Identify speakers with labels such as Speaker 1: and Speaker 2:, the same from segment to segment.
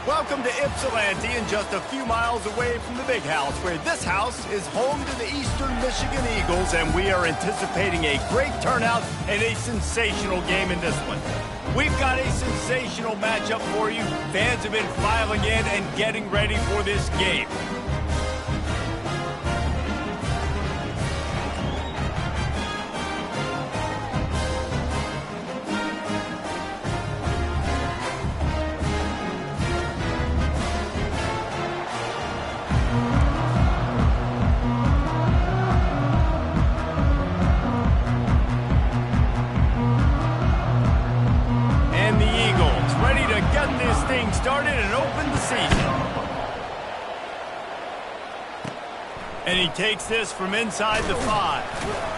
Speaker 1: Welcome to Ypsilanti, and just a few miles away from the Big House, where this house is home to the Eastern Michigan Eagles, and we are anticipating a great turnout and a sensational game in this one. We've got a sensational matchup for you. Fans have been filing in and getting ready for this game. Started and opened the season. And he takes this from inside the 5.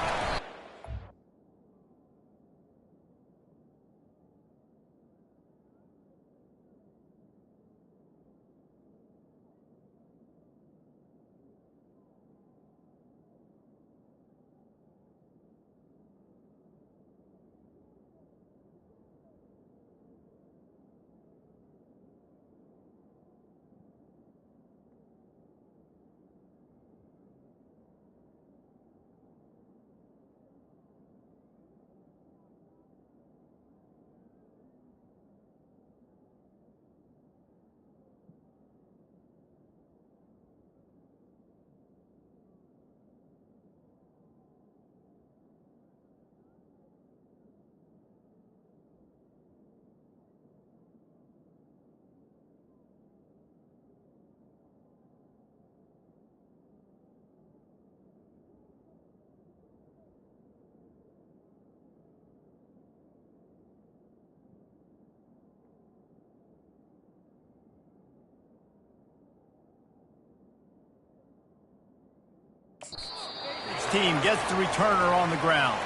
Speaker 1: Team gets the returner on the ground.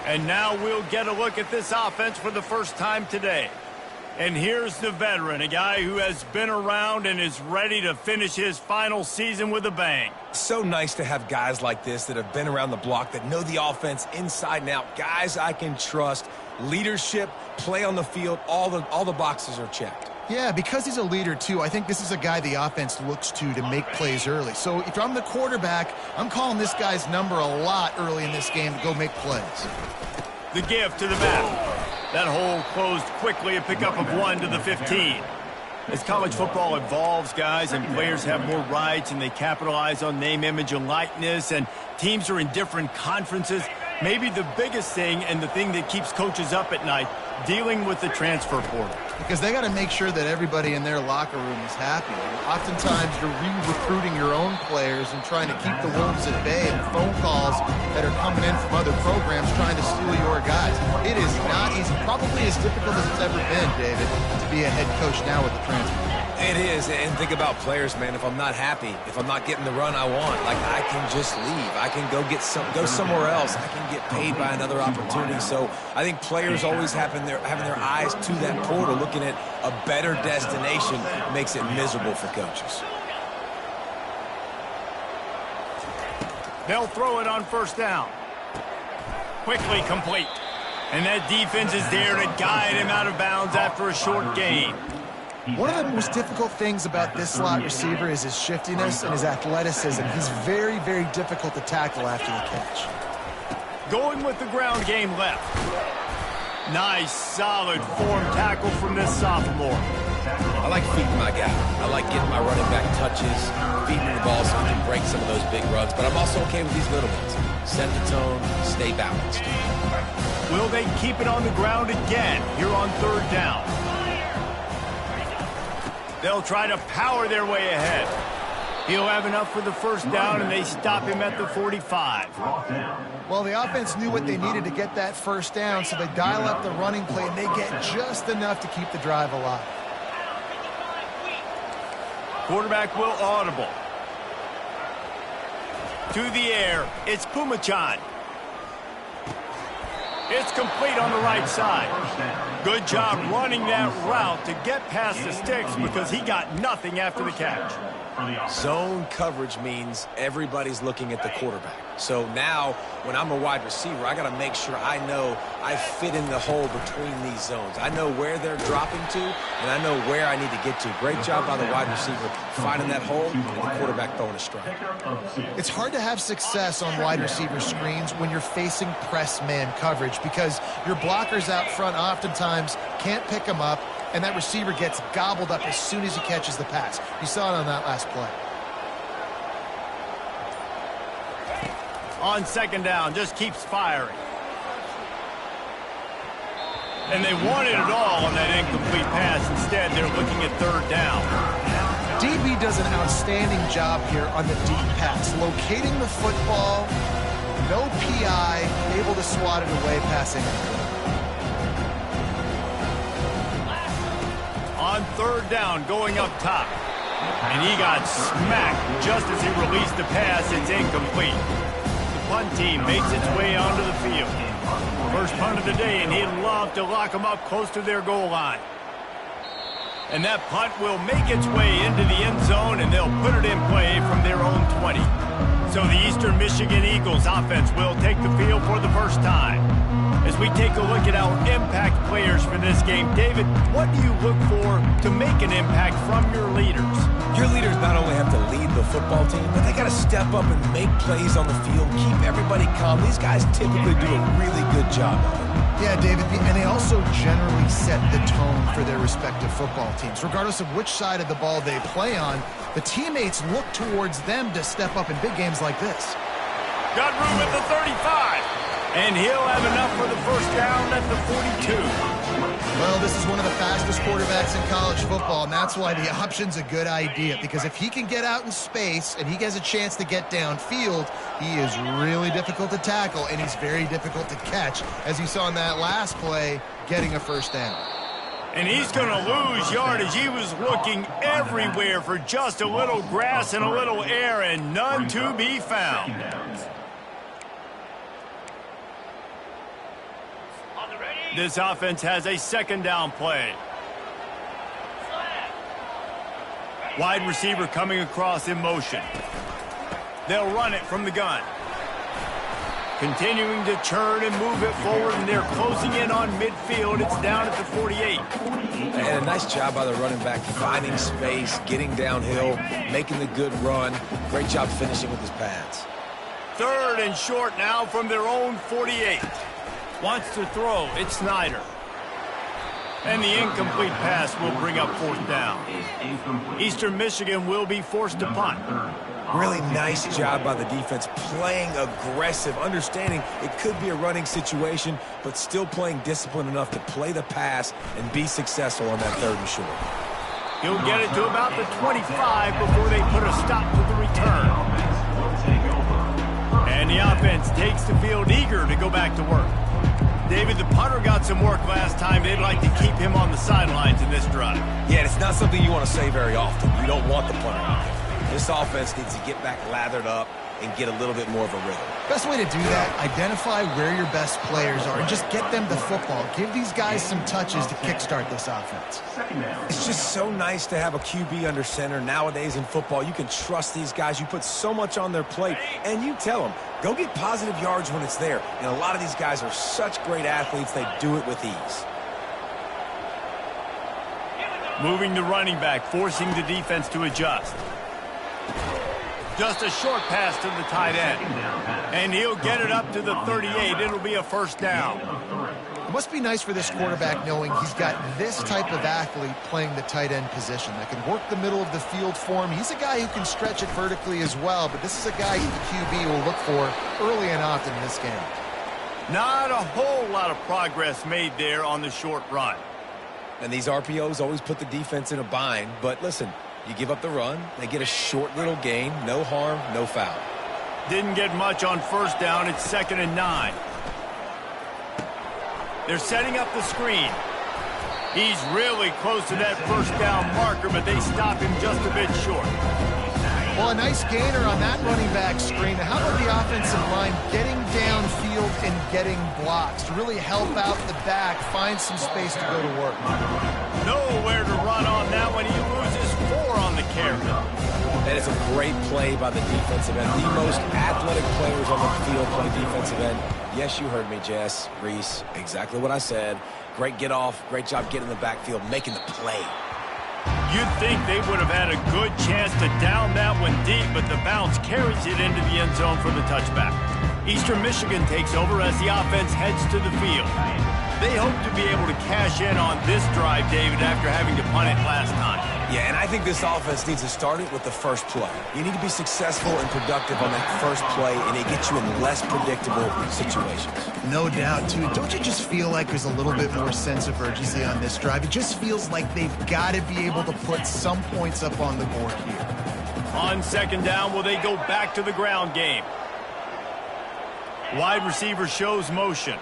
Speaker 1: And now we'll get a look at this offense for the first time today. And here's the veteran, a guy who has been around and is ready to finish his final season with a bang.
Speaker 2: So nice to have guys like this that have been around the block, that know the offense inside and out. Guys I can trust. Leadership, play on the field, all the boxes are checked.
Speaker 3: Yeah, because he's a leader, too, I think this is a guy the offense looks to make plays early. So if I'm the quarterback, I'm calling this guy's number a lot early in this game to go make plays.
Speaker 1: The give to the back. That hole closed quickly, a pickup of 1 to the 15. As college football evolves, guys, and players have more rights and they capitalize on name, image, and likeness, and teams are in different conferences, maybe the biggest thing and the thing that keeps coaches up at night, dealing with the transfer portal.
Speaker 3: Because they got to make sure that everybody in their locker room is happy. And oftentimes you're re-recruiting your own players and trying to keep the wolves at bay, and phone calls that are coming in from other programs trying to steal your guys. It is not easy, probably as difficult as it's ever been, David, to be a head coach now with the transfer.
Speaker 2: It is, and think about players, man. If I'm not happy, if I'm not getting the run I want, like, I can just leave. I can go somewhere else. I can get paid by another opportunity. So I think players always having their eyes to that portal, looking at a better destination, makes it miserable for coaches.
Speaker 1: They'll throw it on first down. Quickly complete. And that defense is there to guide him out of bounds after a short gain.
Speaker 3: One of the most difficult things about this slot receiver is his shiftiness and his athleticism. He's very, very difficult to tackle after the catch.
Speaker 1: Going with the ground game left. Nice, solid form tackle from this sophomore.
Speaker 2: I like feeding my guy. I like getting my running back touches, feeding the ball so he can break some of those big runs. But I'm also okay with these little ones. Set the tone, stay balanced.
Speaker 1: Will they keep it on the ground again here on third down? They'll try to power their way ahead. He'll have enough for the first down, and they stop him at the 45.
Speaker 3: Well, the offense knew what they needed to get that first down, so they dial up the running play, and they get just enough to keep the drive alive.
Speaker 1: Quarterback will audible. To the air, it's Pumachan. It's complete on the right side. Good job running that route to get past the sticks because he got nothing after the catch.
Speaker 2: Zone coverage means everybody's looking at the quarterback. So now, when I'm a wide receiver, I got to make sure I know I fit in the hole between these zones. I know where they're dropping to, and I know where I need to get to. Great job by the wide receiver finding that hole and the quarterback throwing a strike.
Speaker 3: It's hard to have success on wide receiver screens when you're facing press man coverage because your blockers out front oftentimes can't pick them up, and that receiver gets gobbled up as soon as he catches the pass. You saw it on that last play.
Speaker 1: On second down, just keeps firing. And they wanted it all on that incomplete pass. Instead, they're looking at third down.
Speaker 3: DB does an outstanding job here on the deep pass, locating the football, no PI, able to swat it away passing.
Speaker 1: On third down, going up top. And he got smacked just as he released the pass. It's incomplete. Punt team makes its way onto the field. First punt of the day, and he'd love to lock them up close to their goal line. And that punt will make its way into the end zone, and they'll put it in play from their own 20. So the Eastern Michigan Eagles offense will take the field for the first time. As we take a look at our impact players for this game, David, what do you look for to make an impact from your leaders?
Speaker 2: Your leaders not only have to lead the football team, but they got to step up and make plays on the field, keep everybody calm. These guys typically do a really good job of it.
Speaker 3: Yeah, David, and they also generally set the tone for their respective football teams. Regardless of which side of the ball they play on, the teammates look towards them to step up in big games like this.
Speaker 1: Got room at the 35. And he'll have enough for the first down at the 42.
Speaker 3: Well, this is one of the fastest quarterbacks in college football, and that's why the option's a good idea. Because if he can get out in space and he has a chance to get downfield, he is really difficult to tackle, and he's very difficult to catch, as you saw in that last play, getting a first down.
Speaker 1: And he's going to lose yardage. He was looking everywhere for just a little grass and a little air, and none to be found. This offense has a second down play. Wide receiver coming across in motion. They'll run it from the gun. Continuing to churn and move it forward, and they're closing in on midfield. It's down at the 48.
Speaker 2: And a nice job by the running back, finding space, getting downhill, making the good run. Great job finishing with his pads.
Speaker 1: Third and short now from their own 48. Wants to throw. It's Snyder. And the incomplete pass will bring up fourth down. Eastern Michigan will be forced to punt.
Speaker 2: Really nice job by the defense, playing aggressive, understanding it could be a running situation, but still playing disciplined enough to play the pass and be successful on that third and short.
Speaker 1: He'll get it to about the 25 before they put a stop to the return. And the offense takes the field eager to go back to work. David, the punter got some work last time. They'd like to keep him on the sidelines in this drive.
Speaker 2: Yeah, it's not something you want to say very often. You don't want the punter out there. This offense needs to get back lathered up and get a little bit more of a rhythm.
Speaker 3: Best way to do that, identify where your best players are and just get them the football. Give these guys some touches to kickstart this offense.
Speaker 2: It's just so nice to have a QB under center. Nowadays in football, you can trust these guys. You put so much on their plate, and you tell them, go get positive yards when it's there. And a lot of these guys are such great athletes, they do it with ease.
Speaker 1: Moving the running back, forcing the defense to adjust. Just a short pass to the tight end. And he'll get it up to the 38. It'll be a first down.
Speaker 3: It must be nice for this quarterback knowing he's got this type of athlete playing the tight end position that can work the middle of the field for him. He's a guy who can stretch it vertically as well, but this is a guy the QB will look for early and often in this game.
Speaker 1: Not a whole lot of progress made there on the short run.
Speaker 2: And these RPOs always put the defense in a bind, but listen, you give up the run, they get a short little gain, no harm, no foul.
Speaker 1: Didn't get much on first down. It's 2nd and 9. They're setting up the screen. He's really close to that first down marker, but they stop him just a bit short.
Speaker 3: Well, a nice gainer on that running back screen. How about the offensive line getting downfield and getting blocks to really help out the back, find some space to go to work?
Speaker 1: Nowhere to run on that one. He loses 4 on the carry.
Speaker 2: And it's a great play by the defensive end. The most athletic players on the field play defensive end. Yes, you heard me, Jess, Reese. Exactly what I said. Great get off. Great job getting in the backfield, making the play.
Speaker 1: You'd think they would have had a good chance to down that one deep, but the bounce carries it into the end zone for the touchback. Eastern Michigan takes over as the offense heads to the field. They hope to be able to cash in on this drive, David, after having to punt it last time.
Speaker 2: Yeah, and I think this offense needs to start it with the first play. You need to be successful and productive on that first play, and it gets you in less predictable situations.
Speaker 3: No doubt, too. Don't you just feel like there's a little bit more sense of urgency on this drive? It just feels like they've got to be able to put some points up on the board here.
Speaker 1: On second down, will they go back to the ground game? Wide receiver shows motion.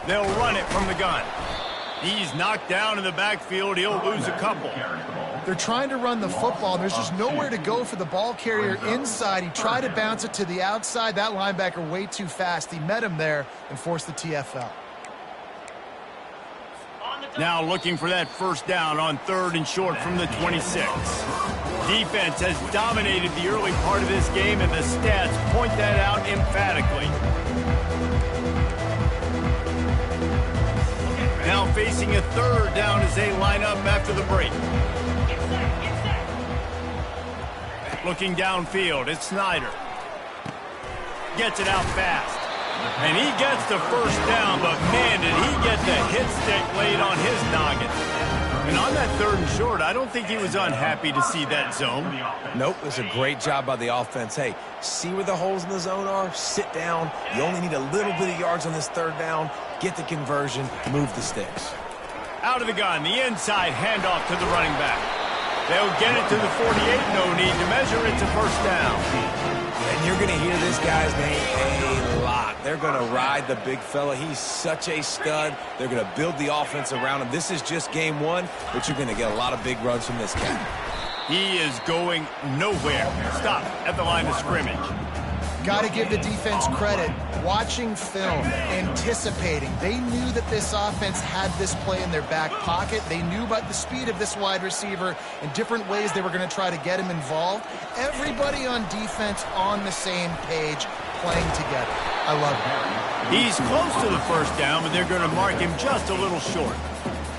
Speaker 1: They'll run it from the gun. He's knocked down in the backfield. He'll lose a couple.
Speaker 3: They're trying to run the football. There's just nowhere to go for the ball carrier inside. He tried to bounce it to the outside. That linebacker way too fast. He met him there and forced the TFL.
Speaker 1: Now looking for that first down on 3rd and short from the 26. Defense has dominated the early part of this game, and the stats point that out emphatically. Now facing a 3rd down as they line up after the break. Looking downfield, it's Snyder. Gets it out fast. And he gets the first down, but man, did he get the hit stick laid on his noggin. And on that 3rd and short, I don't think he was unhappy to see that zone.
Speaker 2: Nope, it's a great job by the offense. Hey, see where the holes in the zone are? Sit down. You only need a little bit of yards on this 3rd down. Get the conversion, move the sticks.
Speaker 1: Out of the gun, the inside handoff to the running back. They'll get it to the 48, no need to measure. It's a first down.
Speaker 2: And you're going to hear this guy's name a lot. They're going to ride the big fella. He's such a stud. They're going to build the offense around him. This is just game 1, but you're going to get a lot of big runs from this guy.
Speaker 1: He is going nowhere. Stop at the line of scrimmage.
Speaker 3: Got to give the defense credit. Watching film, anticipating. They knew that this offense had this play in their back pocket. They knew about the speed of this wide receiver and different ways they were going to try to get him involved. Everybody on defense on the same page, playing together. I love it.
Speaker 1: He's close to the first down, but they're going to mark him just a little short.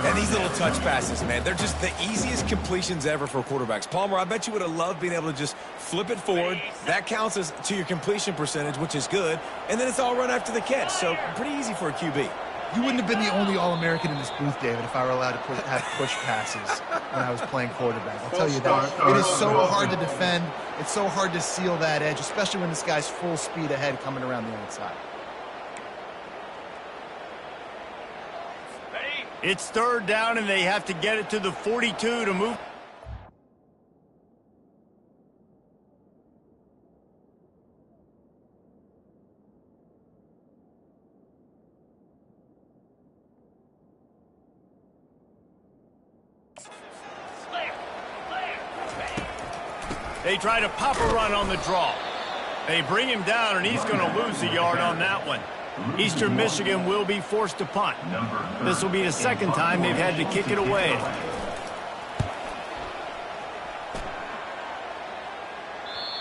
Speaker 2: And these little touch passes, man, they're just the easiest completions ever for quarterbacks. Palmer, I bet you would have loved being able to just flip it forward. That counts as to your completion percentage, which is good. And then it's all run after the catch. So pretty easy for a QB.
Speaker 3: You wouldn't have been the only All-American in this booth, David, if I were allowed to have push passes when I was playing quarterback. I'll tell you that. It is so hard to defend. It's so hard to seal that edge, especially when this guy's full speed ahead coming around the outside.
Speaker 1: It's 3rd down, and they have to get it to the 42 to move. They try to pop a run on the draw. They bring him down, and he's going to lose a yard on that one. Eastern Michigan will be forced to punt. This will be the 2nd time they've had to kick it away.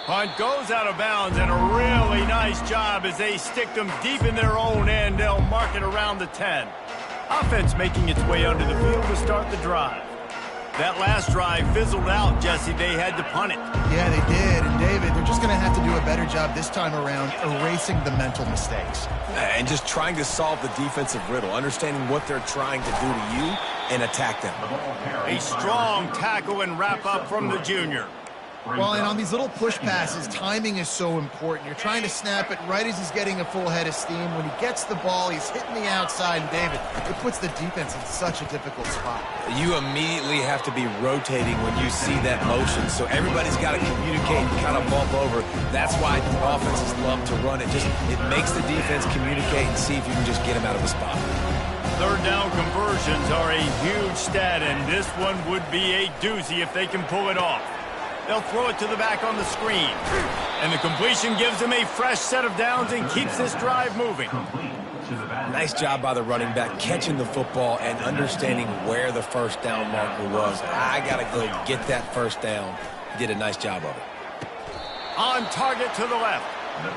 Speaker 1: Punt goes out of bounds, and a really nice job as they stick them deep in their own end. They'll mark it around the 10. Offense making its way onto the field to start the drive. That last drive fizzled out, Jesse. They had to punt it.
Speaker 3: Yeah, they did. And, David, they're just going to have to do a better job this time around erasing the mental mistakes.
Speaker 2: And just trying to solve the defensive riddle, understanding what they're trying to do to you and attack them.
Speaker 1: A strong tackle and wrap up from the junior.
Speaker 3: Well, and on these little push passes, timing is so important. You're trying to snap it right as he's getting a full head of steam. When he gets the ball, he's hitting the outside. And, David, it puts the defense in such a difficult spot.
Speaker 2: You immediately have to be rotating when you see that motion. So everybody's got to communicate and kind of bump over. That's why offenses love to run it. It makes the defense communicate and see if you can just get him out of a spot.
Speaker 1: 3rd down conversions are a huge stat, and this one would be a doozy if they can pull it off. They'll throw it to the back on the screen. And the completion gives them a fresh set of downs and keeps this drive moving.
Speaker 2: Nice job by the running back, catching the football and understanding where the first down marker was. I got to go get that first down. He did a nice job of it.
Speaker 1: On target to the left.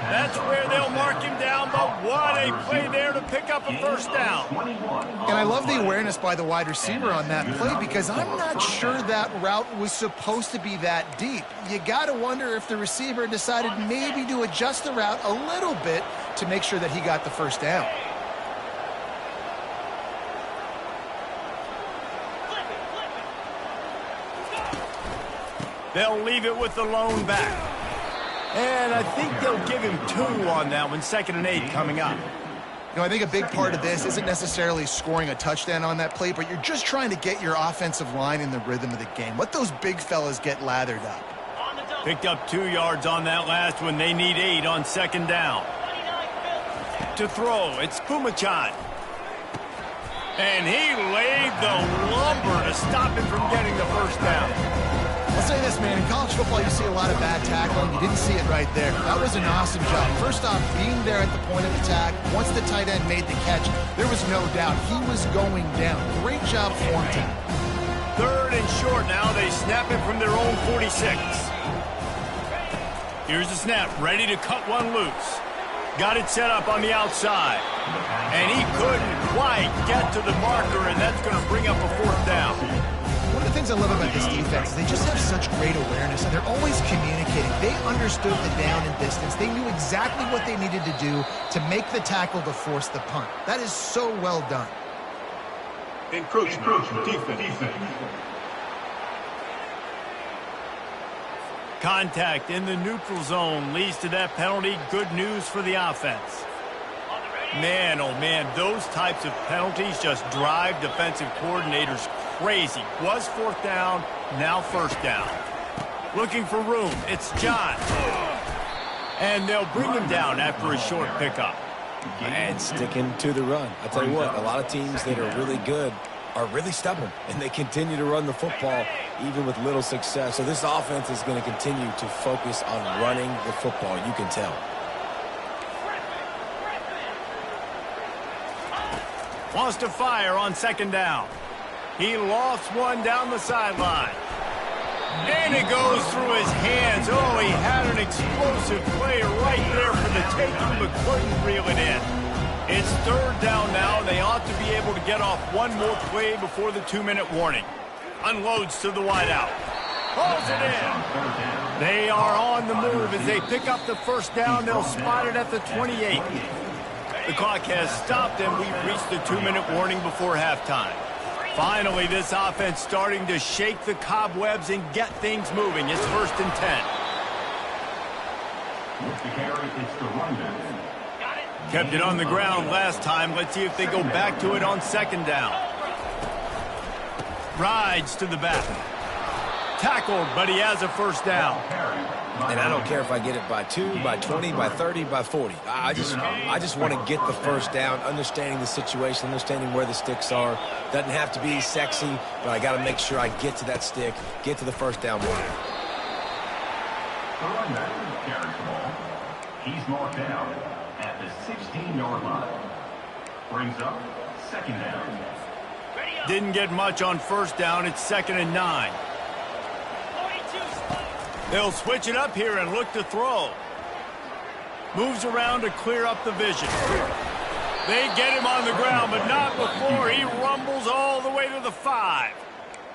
Speaker 1: That's where they'll mark him down, but what a play there to pick up a first down.
Speaker 3: And I love the awareness by the wide receiver on that play because I'm not sure that route was supposed to be that deep. You got to wonder if the receiver decided maybe to adjust the route a little bit to make sure that he got the first down.
Speaker 1: They'll leave it with the lone back. And I think they'll give him 2 on that one, 2nd and 8 coming up.
Speaker 3: You know, I think a big part of this isn't necessarily scoring a touchdown on that play, but you're just trying to get your offensive line in the rhythm of the game. Let those big fellas get lathered up.
Speaker 1: Picked up 2 yards on that last one. They need 8 on 2nd down. To throw, it's Pumachan. And he laid the lumber to stop him from getting the first down.
Speaker 3: I'll say this, man, in college football you see a lot of bad tackling. You didn't see it right there. That was an awesome job. First off, being there at the point of attack, once the tight end made the catch, there was no doubt he was going down. Great job for him.
Speaker 1: 3rd and short now. They snap it from their own 46. Here's the snap, ready to cut one loose. Got it set up on the outside. And he couldn't quite get to the marker, and that's going to bring up a 4th down.
Speaker 3: One of the things I love about this defense is they just have such great awareness, and they're always communicating. They understood the down and distance. They knew exactly what they needed to do to make the tackle to force the punt. That is so well done.
Speaker 4: Encroachment. Defense.
Speaker 1: Contact in the neutral zone leads to that penalty. Good news for the offense. Man, oh man, those types of penalties just drive defensive coordinators crazy. Was 4th down, now 1st down. Looking for room, it's John. And they'll bring him down after a short pickup.
Speaker 2: And sticking to the run. I tell you what, a lot of teams that are really good are really stubborn, and they continue to run the football even with little success. So this offense is going to continue to focus on running the football. You can tell.
Speaker 1: Wants to fire on 2nd down. He lofts one down the sideline. And it goes through his hands. Oh, he had an explosive play right there for the taking, but couldn't reel it in. It's 3rd down now. They ought to be able to get off one more play before the 2-minute warning. Unloads to the wideout. Pulls it in. They are on the move as they pick up the 1st down. They'll spot it at the 28. The clock has stopped, and we've reached the 2-minute warning before halftime. Finally, this offense starting to shake the cobwebs and get things moving. It's 1st and 10.
Speaker 4: With the carry, it's the runback.
Speaker 1: Kept it on the ground last time. Let's see if they go back to it on 2nd down. Rides to the back. Tackled, but he has a 1st down.
Speaker 2: And I don't care if I get it by 2, by 20, by 30, by 40. I just want to get the 1st down, understanding the situation, understanding where the sticks are. Doesn't have to be sexy, but I got to make sure I get to that stick, get to the 1st down line.
Speaker 4: The runback carries the ball. He's marked down at the 16-yard line. Brings up 2nd down.
Speaker 1: Didn't get much on 1st down. It's 2nd and 9. They'll switch it up here and look to throw. Moves around to clear up the vision. They get him on the ground, but not before he rumbles all the way to the 5.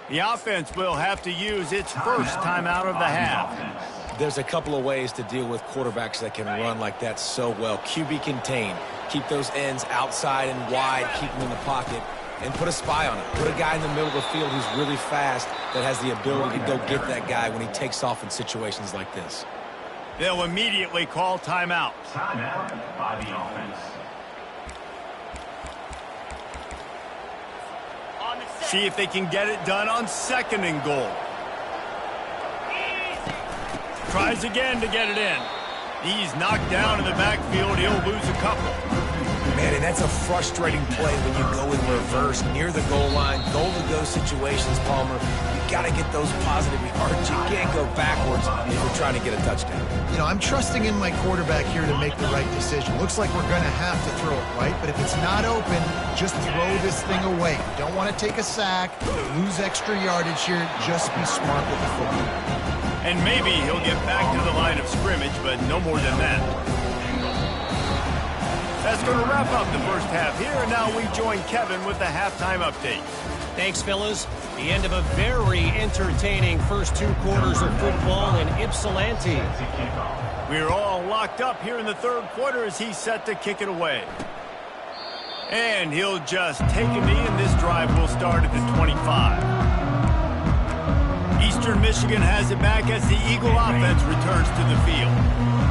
Speaker 1: The offense will have to use its 1st timeout of the half.
Speaker 2: There's a couple of ways to deal with quarterbacks that can run like that so well. QB contain. Keep those ends outside and wide. Keep them in the pocket. And put a spy on it. Put a guy in the middle of the field who's really fast that has the ability to go get that guy when he takes off in situations like this.
Speaker 1: They'll immediately call timeout.
Speaker 4: Timeout by the offense.
Speaker 1: See if they can get it done on 2nd and goal. Tries again to get it in. He's knocked down in the backfield. He'll lose a couple.
Speaker 2: Man, and that's a frustrating play when you go in reverse near the goal line. Goal-to-go situations, Palmer. You got to get those positive yards. You can't go backwards if you're trying to get a touchdown.
Speaker 3: You know, I'm trusting in my quarterback here to make the right decision. Looks like we're going to have to throw it, right? But if it's not open, just throw this thing away. You don't want to take a sack, lose extra yardage here. Just be smart with the football.
Speaker 1: And maybe he'll get back to the line of scrimmage, but no more than that. That's going to wrap up the first half here, and now we join Kevin with the halftime update.
Speaker 5: Thanks, fellas. The end of a very entertaining first 2 quarters of football in Ypsilanti.
Speaker 1: We're all locked up here in the third quarter as he's set to kick it away. And he'll just take a knee, and this drive will start at the 25. Eastern Michigan has it back as the Eagle offense returns to the field.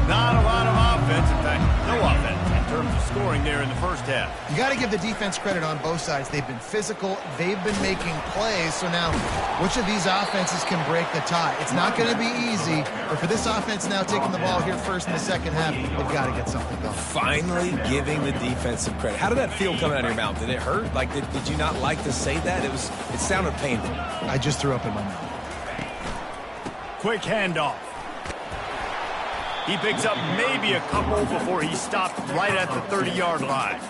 Speaker 1: Not a lot of offense, in fact, no offense in terms of scoring there in the first half.
Speaker 3: You got to give the defense credit on both sides. They've been physical. They've been making plays. So now, which of these offenses can break the tie? It's not going to be easy, but for this offense now taking the ball here first in the second half, they've got to get something going.
Speaker 2: Finally giving the defense some credit. How did that feel coming out of your mouth? Did it hurt? Like, did you not like to say that? It sounded painful.
Speaker 3: I just threw up in my mouth.
Speaker 1: Quick handoff. He picks up maybe a couple before he stopped right at the 30-yard line.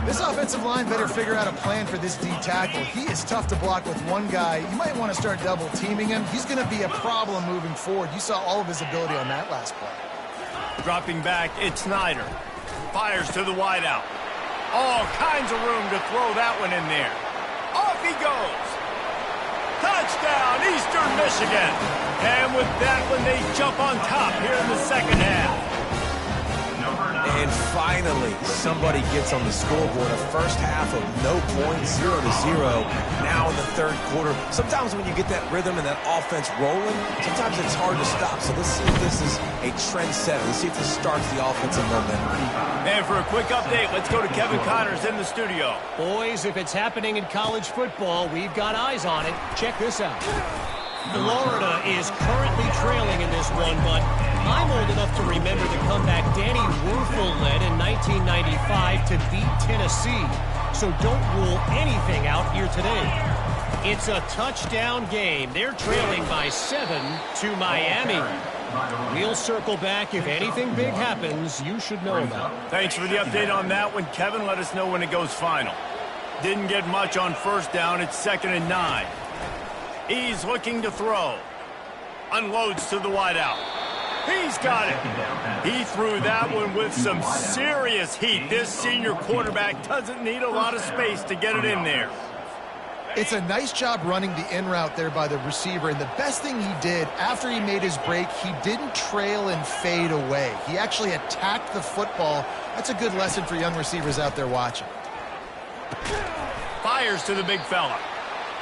Speaker 3: This offensive line better figure out a plan for this D tackle. He is tough to block with one guy. You might want to start double teaming him. He's going to be a problem moving forward. You saw all of his ability on that last play.
Speaker 1: Dropping back, it's Snyder. Fires to the wideout. All kinds of room to throw that one in there. Off he goes. Touchdown, Eastern Michigan. And with that one, they jump on top here in the second half.
Speaker 2: And finally, somebody gets on the scoreboard. A first half of no points, 0-0. Now in the third quarter, sometimes when you get that rhythm and that offense rolling, sometimes it's hard to stop. So let's see if this is a trend setter. Let's see if this starts the offensive momentum.
Speaker 1: And for a quick update, let's go to Kevin Connors in the studio.
Speaker 5: Boys, if it's happening in college football, we've got eyes on it. Check this out. Florida is currently trailing in this one, but I'm old enough to remember the comeback Danny Werfel led in 1995 to beat Tennessee. So don't rule anything out here today. It's a touchdown game. They're trailing by 7 to Miami. We'll circle back. If anything big happens, you should know about it.
Speaker 1: Thanks for the update on that one, Kevin. Let us know when it goes final. Didn't get much on first down. It's 2nd and 9. He's looking to throw. Unloads to the wideout. He's got it. He threw that one with some serious heat. This senior quarterback doesn't need a lot of space to get it in there.
Speaker 3: It's a nice job running the in route there by the receiver, and the best thing he did after he made his break, he didn't trail and fade away. He actually attacked the football. That's a good lesson for young receivers out there watching.
Speaker 1: Fires to the big fella.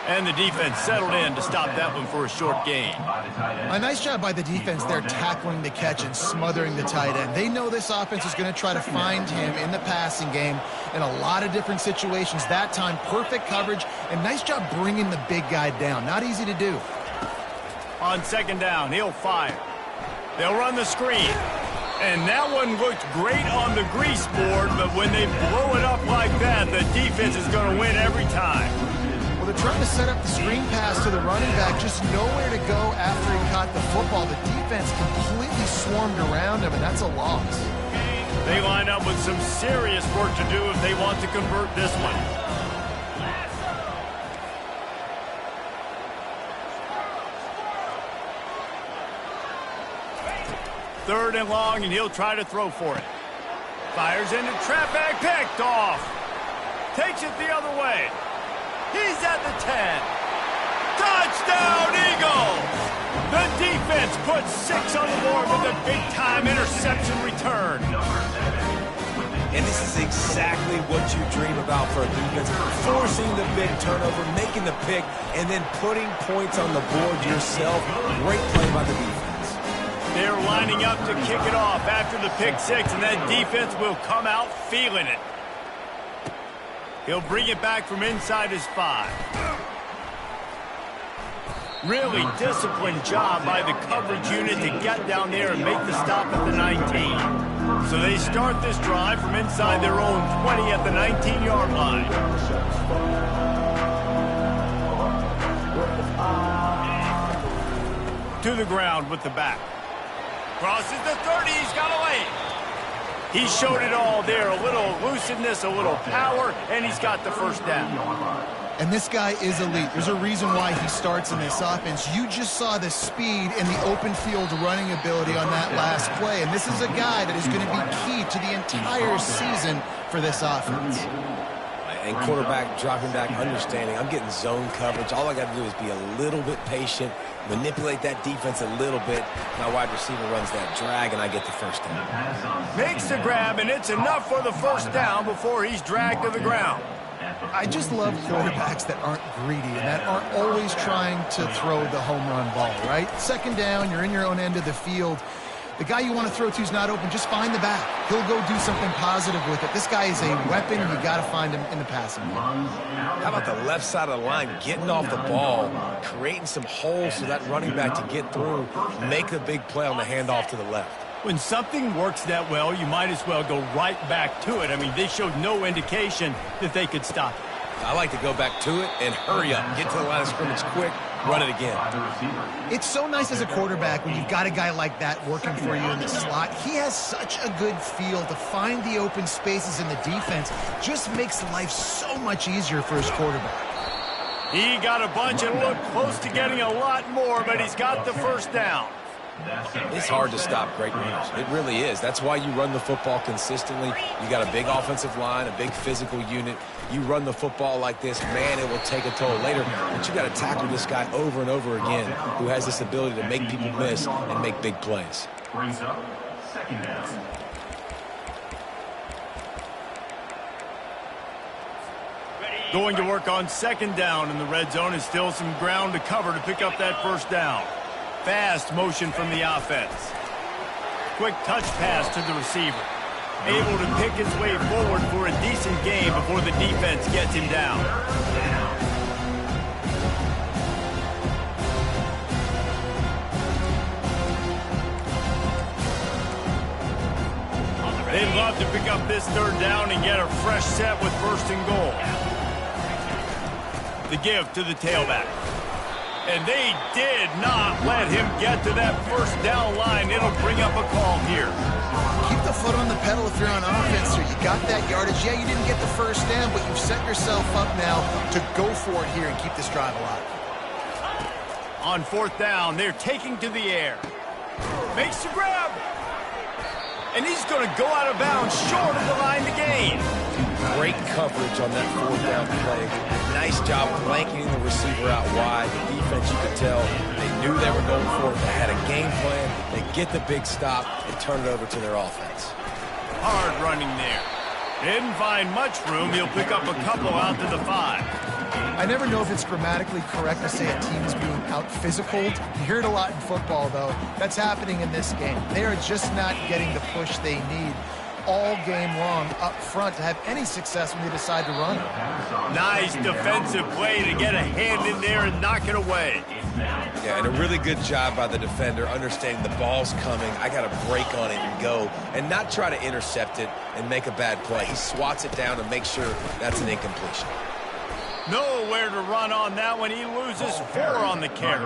Speaker 1: And the defense settled in to stop that one for a short gain.
Speaker 3: A nice job by the defense there tackling the catch and smothering the tight end. They know this offense is going to try to find him in the passing game in a lot of different situations. That time, perfect coverage, and nice job bringing the big guy down. Not easy to do.
Speaker 1: On 2nd down, he'll fire. They'll run the screen. And that one looked great on the grease board, but when they blow it up like that, the defense is going to win every time.
Speaker 3: Well, they're trying to set up the screen pass to the running back, just nowhere to go after he caught the football. The defense completely swarmed around him, and that's a loss.
Speaker 1: They line up with some serious work to do if they want to convert this one. Third and long, and he'll try to throw for it. Fires into traffic, picked off. Takes it the other way. He's at the 10. Touchdown, Eagles! The defense puts 6 on the board with a big-time interception return.
Speaker 2: And this is exactly what you dream about for a defense. Forcing the big turnover, making the pick, and then putting points on the board yourself. Great play by the defense.
Speaker 1: They're lining up to kick it off after the pick 6, and that defense will come out feeling it. He'll bring it back from inside his 5. Really disciplined job by the coverage unit to get down there and make the stop at the 19. So they start this drive from inside their own 20 at the 19-yard line. To the ground with the back. Crosses the 30, he's got a lane. He showed it all there, a little elusiveness, a little power, and he's got the first down.
Speaker 3: And this guy is elite. There's a reason why he starts in this offense. You just saw the speed and the open field running ability on that last play. And this is a guy that is going to be key to the entire season for this offense.
Speaker 2: And quarterback dropping back, understanding I'm getting zone coverage. All I got to do is be a little bit patient, manipulate that defense a little bit. My wide receiver runs that drag, and I get the first down.
Speaker 1: Makes the grab, and it's enough for the first down before he's dragged to the ground.
Speaker 3: I just love quarterbacks that aren't greedy and that aren't always trying to throw the home run ball, right? Second down, you're in your own end of the field. The guy you want to throw to is not open. Just find the back. He'll go do something positive with it. This guy is a weapon. You got to find him in the passing game.
Speaker 2: How about the left side of the line, getting off the ball, creating some holes for that running back to get through, make a big play on the handoff to the left.
Speaker 1: When something works that well, you might as well go right back to it. I mean, they showed no indication that they could stop it.
Speaker 2: I like to go back to it and hurry up, get to the line of scrimmage quick, run it again.
Speaker 3: It's so nice as a quarterback when you've got a guy like that working for you in the slot. He has such a good feel to find the open spaces in the defense. Just makes life so much easier for his quarterback.
Speaker 1: He got a bunch and looked close to getting a lot more, but he's got the first down.
Speaker 2: It's hard to stop great runners. It really is. That's why you run the football consistently. You got a big offensive line, a big physical unit. You run the football like this, man, it will take a toll later. But you got to tackle this guy over and over again who has this ability to make people miss and make big plays.
Speaker 4: Brings up second down.
Speaker 1: Going to work on second down in the red zone is still some ground to cover to pick up that first down. Fast motion from the offense. Quick touch pass to the receiver. Able to pick his way forward for a decent game before the defense gets him down. They'd love to pick up this third down and get a fresh set with first and goal. The give to the tailback. And they did not let him get to that first down line. It'll bring up a call here.
Speaker 3: Keep the foot on the pedal if you're on offense, or you got that yardage. Yeah, you didn't get the first down, but you've set yourself up now to go for it here and keep this drive alive.
Speaker 1: On fourth down, they're taking to the air. Makes the grab. And he's going to go out of bounds short of the line to gain.
Speaker 2: Great coverage on that fourth down play. Nice job blanketing the receiver out wide. The defense, you could tell, they knew they were going for it. They had a game plan. They get the big stop and turn it over to their offense.
Speaker 1: Hard running there. Didn't find much room. He'll pick up a couple out to the 5.
Speaker 3: I never know if it's grammatically correct to say a team is being out-physicaled. You hear it a lot in football, though. That's happening in this game. They are just not getting the push they need all game long up front to have any success when they decide to run it.
Speaker 1: Nice defensive play to get a hand in there and knock it away.
Speaker 2: Yeah, and a really good job by the defender understanding the ball's coming. I got to break on it and go and not try to intercept it and make a bad play. He swats it down to make sure that's an incompletion.
Speaker 1: Nowhere to run on that one. He loses 4 on the carry.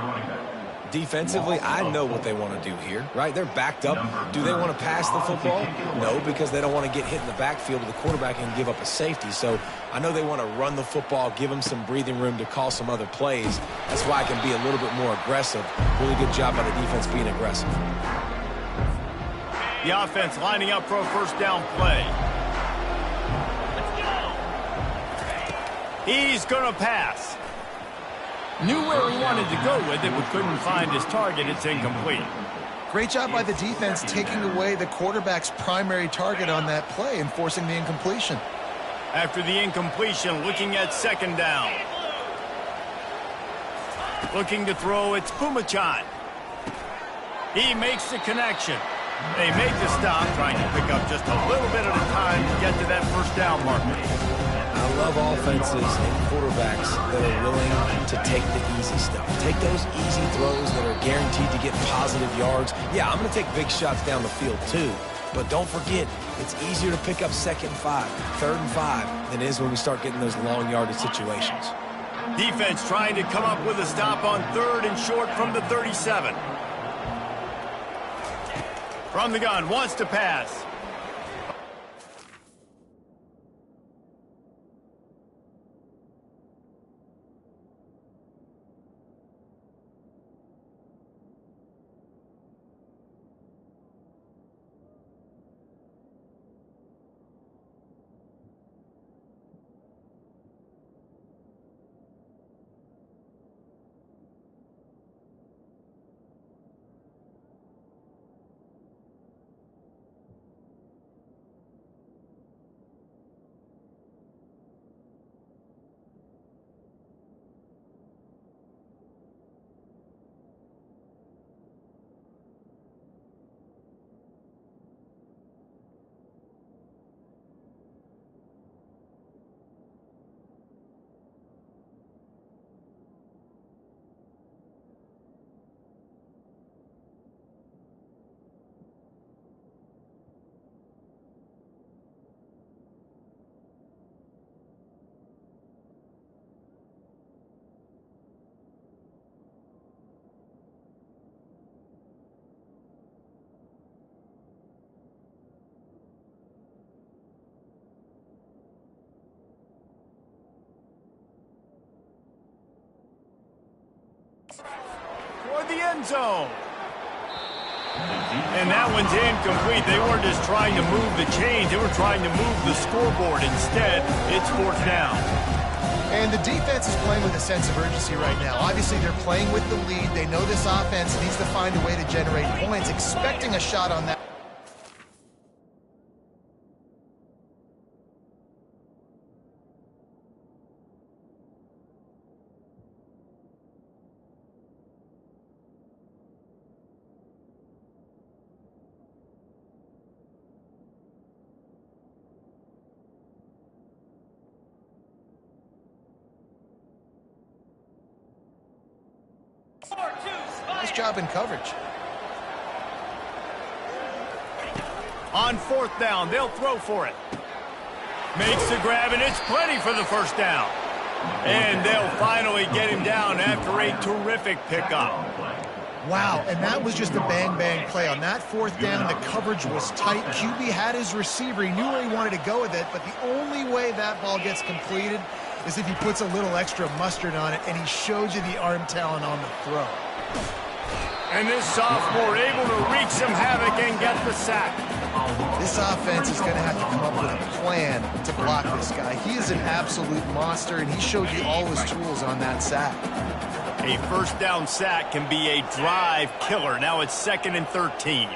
Speaker 2: Defensively, I know what they want to do here, right? They're backed up. Do they want to pass the football? No, because they don't want to get hit in the backfield with the quarterback and give up a safety. So I know they want to run the football, give them some breathing room to call some other plays. That's why I can be a little bit more aggressive. Really good job by the defense being aggressive.
Speaker 1: The offense lining up for a first down play. He's going to pass. Knew where he wanted to go with it, but couldn't find his target. It's incomplete.
Speaker 3: Great job by the defense taking away the quarterback's primary target on that play and forcing the incompletion.
Speaker 1: After the incompletion, looking at second down. Looking to throw, it's Pumachan. He makes the connection. They make the stop, trying to pick up just a little bit at a time to get to that first down marker.
Speaker 2: I love offenses and quarterbacks that are willing to take the easy stuff. Take those easy throws that are guaranteed to get positive yards. Yeah, I'm going to take big shots down the field too. But don't forget, it's easier to pick up second and 5, third and 5 than it is when we start getting those long yardage situations.
Speaker 1: Defense trying to come up with a stop on third and short from the 37. From the gun, wants to pass. toward the end zone. And that one's incomplete. They weren't just trying to move the chains. They were trying to move the scoreboard. Instead, it's fourth down.
Speaker 3: And the defense is playing with a sense of urgency right now. Obviously, they're playing with the lead. They know this offense needs to find a way to generate points, expecting a shot on that. Nice job in coverage.
Speaker 1: On fourth down, they'll throw for it. Makes the grab, and it's plenty for the first down. And they'll finally get him down after a terrific pickup.
Speaker 3: Wow, and that was just a bang-bang play. On that fourth down, the coverage was tight. QB had his receiver. He knew where he wanted to go with it, but the only way that ball gets completed is if he puts a little extra mustard on it, and he showed you the arm talent on the throw.
Speaker 1: And this sophomore able to wreak some havoc and get the sack.
Speaker 3: This offense is going to have to come up with a plan to block this guy. He is an absolute monster, and he showed you all his tools on that sack.
Speaker 1: A first down sack can be a drive killer. Now it's 2nd and 13.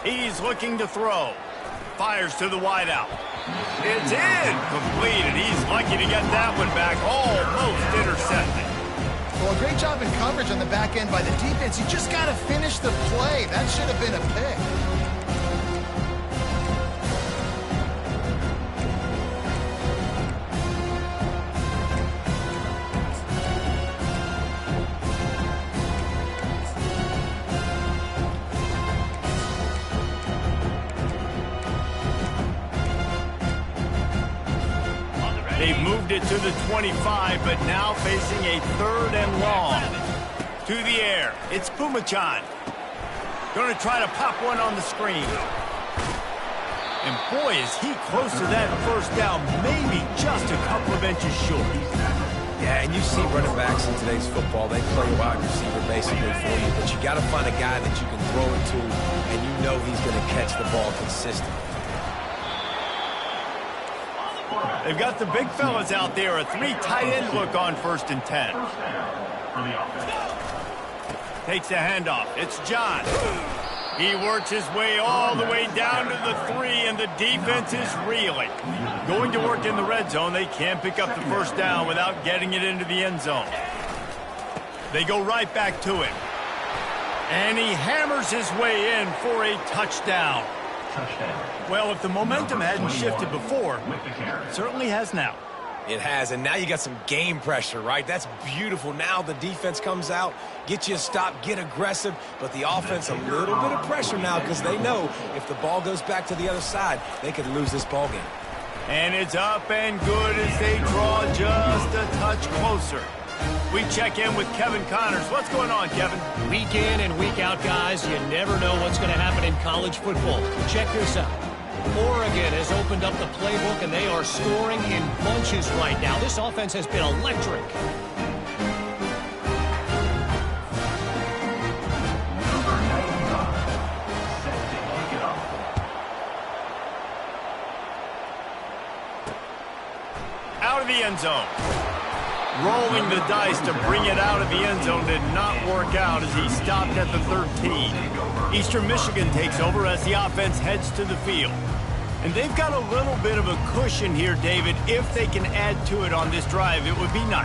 Speaker 1: He's looking to throw. Fires to the wideout. It's incomplete, and he's lucky to get that one back. Almost intercepted.
Speaker 3: Well, a great job in coverage on the back end by the defense. You just got to finish the play. That should have been a pick.
Speaker 1: They've moved it to the 25, but now facing a 3rd and long. To the air, it's Pumachan. Going to try to pop one on the screen. And boy, is he close to that first down, maybe just a couple of inches short.
Speaker 2: Yeah, and you see running backs in today's football, they play wide receiver basically for you, but you got to find a guy that you can throw it to, and you know he's going to catch the ball consistently.
Speaker 1: They've got the big fellas out there, a 3 tight end look on 1st and 10. Takes the handoff. It's John. He works his way all the way down to the 3, and the defense is reeling. Going to work in the red zone. They can't pick up the first down without getting it into the end zone. They go right back to him. And he hammers his way in for a touchdown. Well, if the momentum hadn't shifted before, it certainly has now.
Speaker 2: It has, and now you got some game pressure, right? That's beautiful. Now the defense comes out, get you a stop, get aggressive, but the offense a little bit of pressure now because they know if the ball goes back to the other side, they could lose this ball game.
Speaker 1: And it's up and good as they draw just a touch closer. We check in with Kevin Connors. What's going on, Kevin?
Speaker 5: Week in and week out, guys, you never know what's going to happen in college football. Check this out. Oregon has opened up the playbook, and they are scoring in bunches right now. This offense has been electric.
Speaker 1: Out of the end zone. Rolling the dice to bring it out of the end zone did not work out as he stopped at the 13. Eastern Michigan takes over as the offense heads to the field. And they've got a little bit of a cushion here, David. If they can add to it on this drive, it would be nice.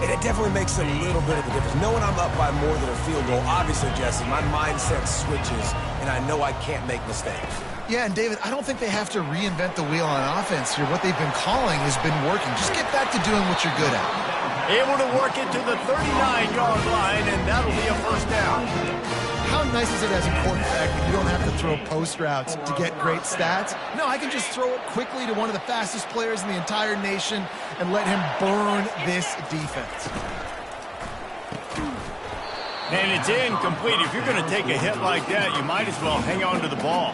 Speaker 2: And it definitely makes a little bit of a difference. Knowing I'm up by more than a field goal, obviously, Jesse, my mindset switches, and I know I can't make mistakes.
Speaker 3: Yeah, and David, I don't think they have to reinvent the wheel on offense here. What they've been calling has been working. Just get back to doing what you're good at.
Speaker 1: Able to work it to the 39-yard line, and that'll be a first down.
Speaker 3: How nice is it as a quarterback that you don't have to throw post routes to get great stats? No, I can just throw it quickly to one of the fastest players in the entire nation and let him burn this defense.
Speaker 1: And it's incomplete. If you're going to take a hit like that, you might as well hang on to the ball.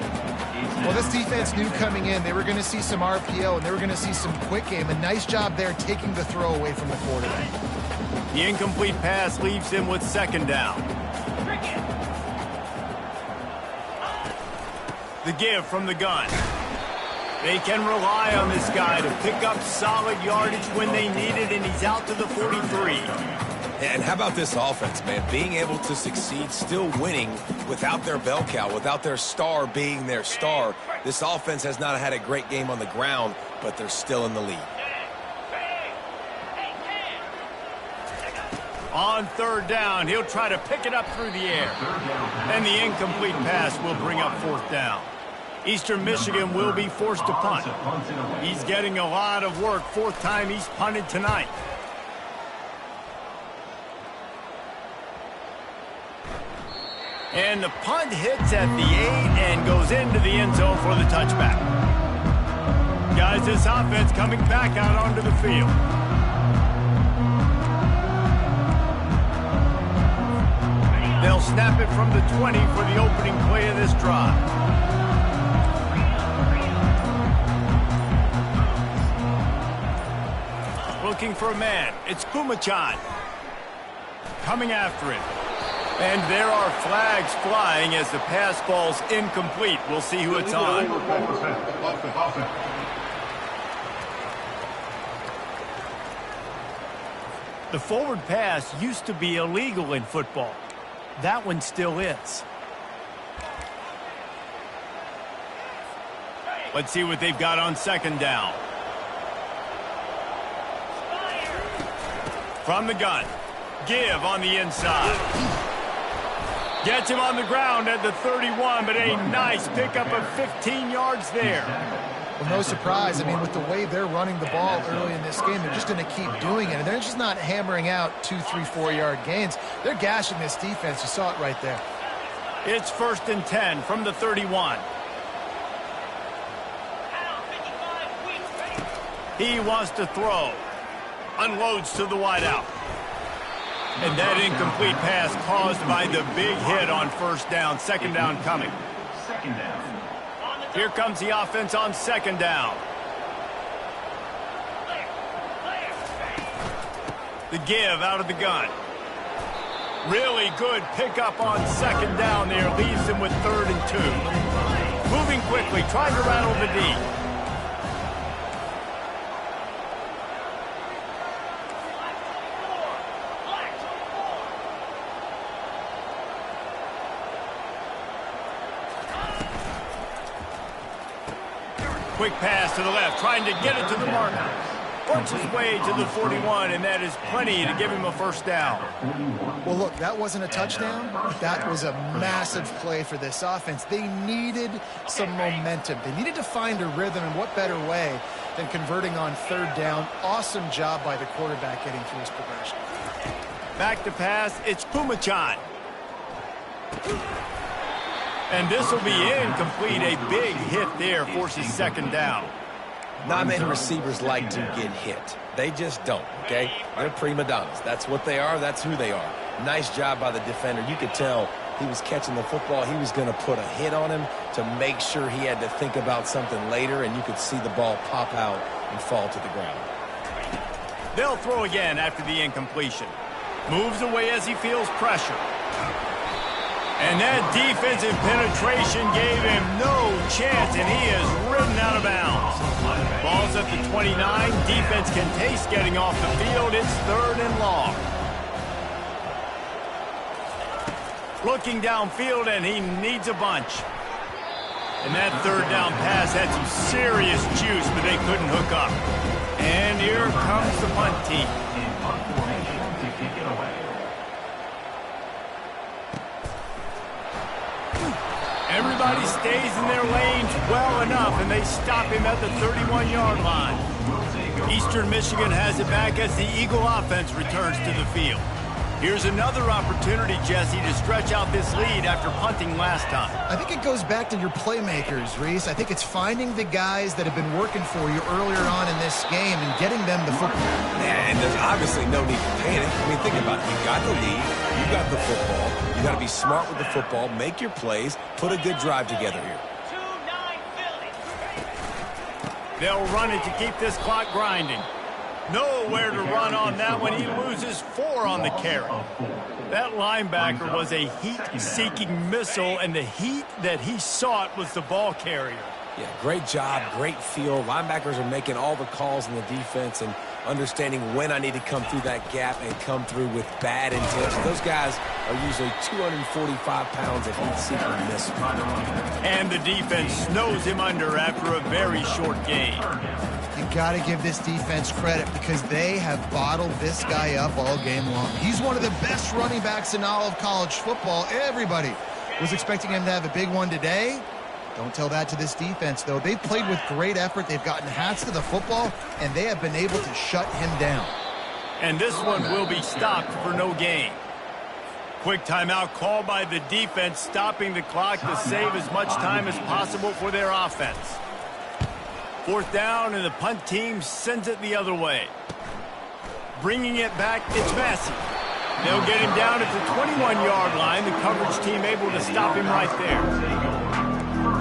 Speaker 3: Well, this defense knew coming in they were going to see some RPO and they were going to see some quick game. A nice job there taking the throw away from the quarterback.
Speaker 1: The incomplete pass leaves him with second down. The give from the gun. They can rely on this guy to pick up solid yardage when they need it, and he's out to the 43.
Speaker 2: And how about this offense, man? Being able to succeed, still winning without their bell cow, without their star being their star. This offense has not had a great game on the ground, but they're still in the lead.
Speaker 1: On third down, he'll try to pick it up through the air. And the incomplete pass will bring up fourth down. Eastern Michigan will be forced to punt. He's getting a lot of work. Fourth time he's punted tonight. And the punt hits at the 8 and goes into the end zone for the touchback. Guys, this offense coming back out onto the field. They'll snap it from the 20 for the opening play of this drive. Looking for a man. It's Kumachan. Coming after him. And there are flags flying as the pass falls incomplete. We'll see who it's on. The forward pass used to be illegal in football. That one still is. Let's see what they've got on second down. From the gun. Give on the inside. Gets him on the ground at the 31, but a nice pickup of 15 yards there.
Speaker 3: Well, no surprise. I mean, with the way they're running the ball early in this game, they're just going to keep doing it. And they're just not hammering out 2, 3, 4-yard gains. They're gashing this defense. You saw it right there.
Speaker 1: It's 1st and 10 from the 31. He wants to throw. Unloads to the wideout. And that incomplete pass caused by the big hit on first down. Second down coming.
Speaker 4: Second down.
Speaker 1: Here comes the offense on second down. The give out of the gun. Really good pickup on second down there. Leaves him with 3rd and 2. Moving quickly, trying to rattle the D. Quick pass to the left, trying to get it to the marker. Works his way to the 41, and that is plenty to give him a first down.
Speaker 3: Well, look, that wasn't a touchdown. That was a massive play for this offense. They needed some momentum. They needed to find a rhythm, and what better way than converting on third down. Awesome job by the quarterback getting through his progression.
Speaker 1: Back to pass, it's Kumachan. And this will be incomplete. A big hit there forces second down.
Speaker 2: Not many receivers like to get hit. They just don't, okay? They're prima donnas. That's what they are. That's who they are. Nice job by the defender. You could tell he was catching the football. He was going to put a hit on him to make sure he had to think about something later, and you could see the ball pop out and fall to the ground.
Speaker 1: They'll throw again after the incompletion. Moves away as he feels pressure. And that defensive penetration gave him no chance, and he is ridden out of bounds. Ball's at the 29. Defense can taste getting off the field. It's 3rd and long. Looking downfield, and he needs a bunch. And that third down pass had some serious juice, but they couldn't hook up. And here comes the punt team.
Speaker 4: In punt formation to kick it away.
Speaker 1: Everybody stays in their lanes well enough, and they stop him at the 31-yard line. Eastern Michigan has it back as the Eagle offense returns to the field. Here's another opportunity, Jesse, to stretch out this lead after punting last time.
Speaker 3: I think it goes back to your playmakers, Reese. I think it's finding the guys that have been working for you earlier on in this game and getting them the football.
Speaker 2: And there's obviously no need to panic. I mean, think about it. You got the lead. You got the football. You got to be smart with the football. Make your plays. Put a good drive together here.
Speaker 1: They'll run it to keep this clock grinding. Nowhere to run on that one. He loses 4 on the carry. That linebacker was a heat-seeking missile, and the heat that he sought was the ball carrier.
Speaker 2: Yeah, great job, great feel. Linebackers are making all the calls in the defense and understanding when I need to come through that gap and come through with bad intention. Those guys are usually 245 pounds of heat-seeking missile.
Speaker 1: And the defense snows him under after a very short game.
Speaker 3: You got to give this defense credit because they have bottled this guy up all game long. He's one of the best running backs in all of college football. Everybody was expecting him to have a big one today. Don't tell that to this defense, though. They've played with great effort. They've gotten hats to the football, and they have been able to shut him down.
Speaker 1: And this one will be stopped for no gain. Quick timeout called by the defense, stopping the clock to save as much time as possible for their offense. 4th down, and the punt team sends it the other way. Bringing it back, it's Massey. They'll get him down at the 21-yard line. The coverage team able to stop him right there.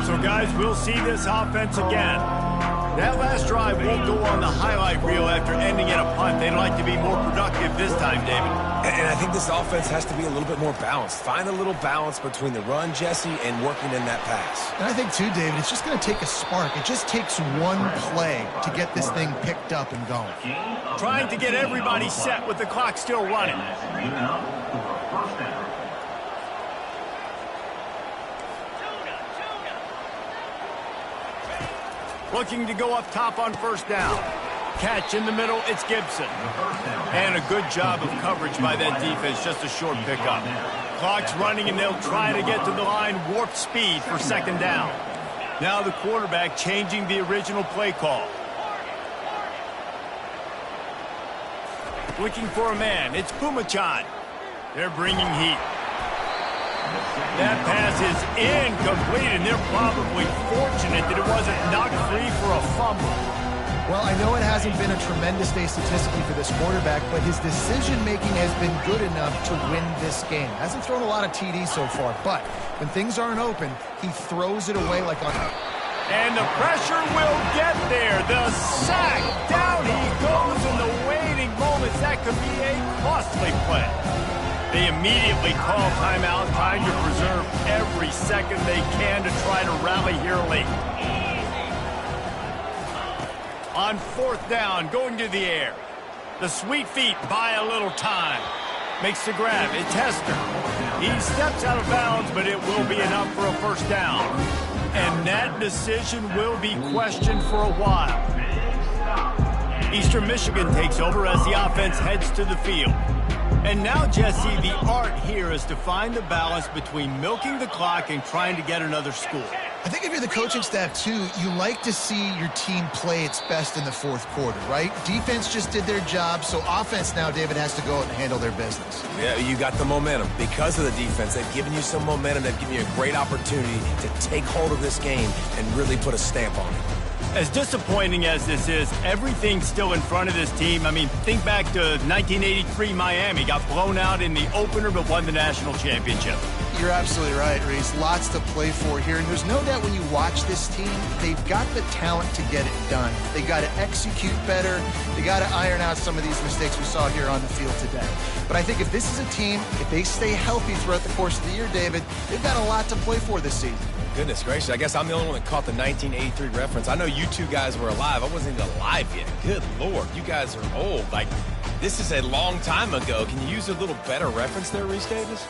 Speaker 1: So, guys, we'll see this offense again. That last drive won't go on the highlight reel after ending in a punt. They'd like to be more productive this time, David.
Speaker 2: And I think this offense has to be a little bit more balanced. Find a little balance between the run, Jesse, and working in that pass.
Speaker 3: And I think, too, David, it's just going to take a spark. It just takes one play to get this thing picked up and going.
Speaker 1: Trying to get everybody set with the clock still running. Looking to go up top on 1st down. Catch in the middle, it's Gibson. And a good job of coverage by that defense, just a short pickup. Clock's running, and they'll try to get to the line, warp speed for 2nd down. Now the quarterback changing the original play call. Looking for a man, it's Pumachan. They're bringing heat. That pass is incomplete, and they're probably fortunate that it wasn't knocked free for a fumble.
Speaker 3: Well, I know it hasn't been a tremendous day statistically for this quarterback, but his decision-making has been good enough to win this game. Hasn't thrown a lot of TDs so far, but when things aren't open, he throws it away like on...
Speaker 1: And the pressure will get there. The sack. Down he goes in the waiting moments. That could be a costly play. They immediately call timeout, trying to preserve every second they can to try to rally here late. On 4th down, going to the air. The sweet feet buy a little time. Makes the grab. It's Hester. He steps out of bounds, but it will be enough for a 1st down. And that decision will be questioned for a while. Eastern Michigan takes over as the offense heads to the field. And now, Jesse, the art here is to find the balance between milking the clock and trying to get another score.
Speaker 3: I think if you're the coaching staff, too, you like to see your team play its best in the 4th quarter, right? Defense just did their job, so offense now, David, has to go out and handle their business.
Speaker 2: Yeah, you got the momentum. Because of the defense, they've given you some momentum. They've given you a great opportunity to take hold of this game and really put a stamp on it.
Speaker 1: As disappointing as this is, everything's still in front of this team. I mean, think back to 1983 Miami. Got blown out in the opener, but won the national championship.
Speaker 3: You're absolutely right, Reese. Lots to play for here. And there's no doubt when you watch this team, they've got the talent to get it done. They got to execute better. They got to iron out some of these mistakes we saw here on the field today. But I think if this is a team, if they stay healthy throughout the course of the year, David, they've got a lot to play for this season.
Speaker 2: Goodness gracious, I guess I'm the only one that caught the 1983 reference. I know you two guys were alive. I wasn't even alive yet. Good Lord, you guys are old. Like, this is a long time ago. Can you use a little better reference there, Reese Davis?